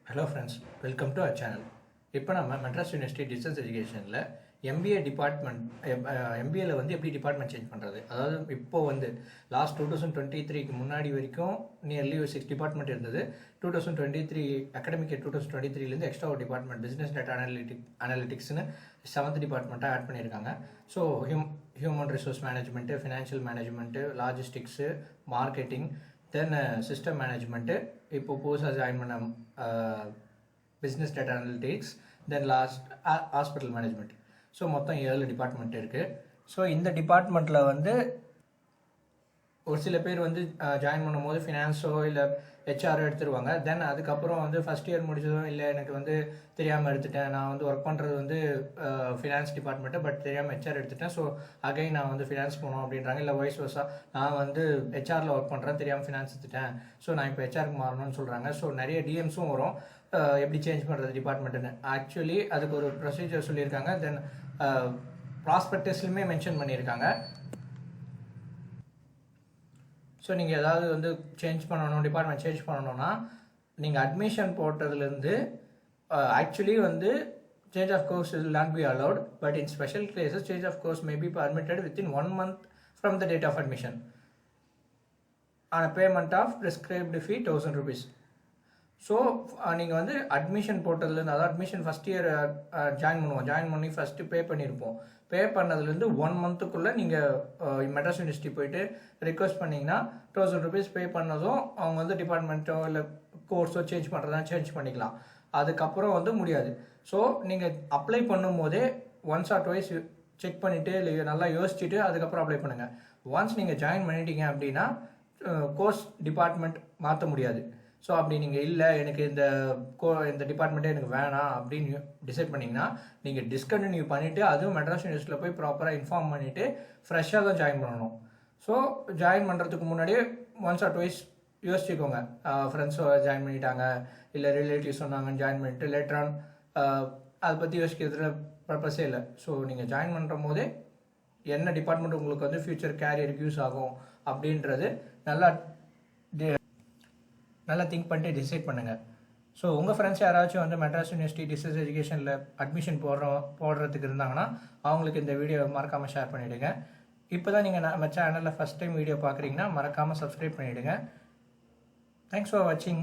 Hello friends, welcome to our channel. இப்போ நம்ம Madras university distance எஜுகேஷனில் எம்பிஏ டிபார்ட்மெண்ட் எம்பிஏல வந்து எப்படி டிபார்ட்மெண்ட் சேஞ்ச் பண்ணுறது, அதாவது இப்போது வந்து லாஸ்ட் 2023க்கு முன்னாடி வரைக்கும் நியர்லி 6 டிபார்ட்மெண்ட் இருந்தது. 2023 அகடமிக் 2023லேருந்து எக்ஸ்ட்ரா ஒரு டிபார்ட்மெண்ட் பிஸ்னஸ் டேட்டா அனாலிட்டிக்ஸ்னு 7th டிபார்ட்மெண்ட்டாக ஆட் பண்ணியிருக்காங்க. So human resource management, financial management, logistics, marketing, then system management, இப்போ புதுசாக ஜாயின் பண்ண business data analytics, then last hospital management. So மொத்தம் 7 டிபார்ட்மெண்ட் இருக்குது. ஸோ இந்த டிபார்ட்மெண்ட்டில் வந்து ஒரு சில பேர் வந்து ஜாயின் பண்ணும்போது ஃபினான்ஸோ இல்லை ஹெச்ஆரோ எடுத்துருவாங்க. தென் அதுக்கப்புறம் வந்து ஃபஸ்ட் இயர் முடிச்சதும் இல்லை எனக்கு வந்து தெரியாமல் எடுத்துட்டேன், நான் வந்து ஒர்க் பண்ணுறது வந்து ஃபினான்ஸ் டிபார்ட்மெண்ட்டு, பட் தெரியாமல் ஹெச்ஆர் எடுத்துட்டேன், ஸோ அகைன் நான் வந்து ஃபினான்ஸ் போகணும் அப்படின்றாங்க. இல்லை வைஸ் வர்ஸா நான் வந்து ஹெச்ஆரில் ஒர்க் பண்ணுறேன், தெரியாமல் ஃபினான்ஸ் எடுத்துட்டேன், ஸோ நான் இப்போ ஹெச்ஆருக்கு மாறணும்னு சொல்கிறாங்க. ஸோ நிறைய டிஎம்ஸும் வரும் எப்படி சேஞ்ச் பண்ணுறது டிபார்ட்மெண்ட்டுன்னு. ஆக்சுவலி அதுக்கு ஒரு ப்ரொசீஜர் சொல்லியிருக்காங்க. தென் ப்ராஸ்பெக்டஸ்லையுமே மென்ஷன் பண்ணியிருக்காங்க. ஸோ நீங்கள் ஏதாவது வந்து சேஞ்ச் பண்ணணும், டிபார்ட்மெண்ட் சேஞ்ச் பண்ணணும்னா நீங்கள் அட்மிஷன் போட்டதுலேருந்து ஆக்சுவலி வந்து change of course will not be allowed, but in special cases change of course may be permitted within 1 month from the date of admission on a payment of prescribed fee 1000 rupees. So நீங்கள் வந்து admission போட்டதுலேருந்து, அதாவது admission first year join பண்ணி first பே பண்ணியிருப்போம். பே பண்ணதுலேருந்து 1 மந்த்துக்குள்ளே நீங்கள் Madras university போயிட்டு request பண்ணிங்கன்னா 1000 rupees பே பண்ணதும் அவங்க வந்து டிபார்ட்மெண்ட்டோ இல்லை கோர்ஸோ சேஞ்ச் பண்ணுறதா சேஞ்ச் பண்ணிக்கலாம். அதுக்கப்புறம் வந்து முடியாது. ஸோ நீங்கள் அப்ளை பண்ணும் போதே ஒன்ஸ் ஆர் ட்வைஸ் செக் பண்ணிவிட்டு இல்லை நல்லா யோசிச்சுட்டு அதுக்கப்புறம் அப்ளை பண்ணுங்கள். ஒன்ஸ் நீங்கள் ஜாயின் பண்ணிட்டீங்க அப்படின்னா கோர்ஸ் டிபார்ட்மெண்ட் மாற்ற முடியாது. ஸோ அப்படி நீங்கள் இல்லை எனக்கு இந்த டிபார்ட்மெண்ட்டே எனக்கு வேணாம் அப்படின்னு டிசைட் பண்ணிங்கன்னா நீங்கள் டிஸ்கண்டினியூ பண்ணிவிட்டு அதுவும் மெட்ராஸ் யூனிவர்சிட்டியில் போய் ப்ராப்பராக இன்ஃபார்ம் பண்ணிவிட்டு ஃப்ரெஷ்ஷாக தான் ஜாயின் பண்ணணும். ஸோ ஜாயின் பண்ணுறதுக்கு முன்னாடியே ஒன்ஸ் ஆர் ட்வைஸ் யோசிச்சுக்கோங்க. ஃப்ரெண்ட்ஸோ ஜாயின் பண்ணிட்டாங்க இல்லை ரிலேட்டிவ்ஸ் சொன்னாங்கன்னு ஜாயின் பண்ணிவிட்டு லேட்டரான் அதை பற்றி யோசிக்கிறதுல பர்பஸே இல்லை. ஸோ நீங்கள் ஜாயின் பண்ணுற போதே என்ன டிபார்ட்மெண்ட் உங்களுக்கு வந்து ஃப்யூச்சர் கேரியருக்கு யூஸ் ஆகும் அப்படின்றது நல்லா திங்க் பண்ணிட்டு டிசைட் பண்ணுங்கள். ஸோ உங்கள் ஃப்ரெண்ட்ஸ் யாராச்சும் வந்து மெட்ராஸ் யூனிவர்சிட்டி டிஸ்டன்ஸ் எஜுகேஷனில் அட்மிஷன் போடுறதுக்கு இருந்தாங்கன்னா அவங்களுக்கு இந்த வீடியோ மறக்காமல் ஷேர் பண்ணிவிடுங்க. இப்போ தான் நீங்கள் நம்ம சேனலில் ஃபஸ்ட் டைம் வீடியோ பார்க்குறீங்கன்னா மறக்காமல் சப்ஸ்கிரைப் பண்ணிவிடுங்க. தேங்க்ஸ் ஃபார் வாட்சிங்.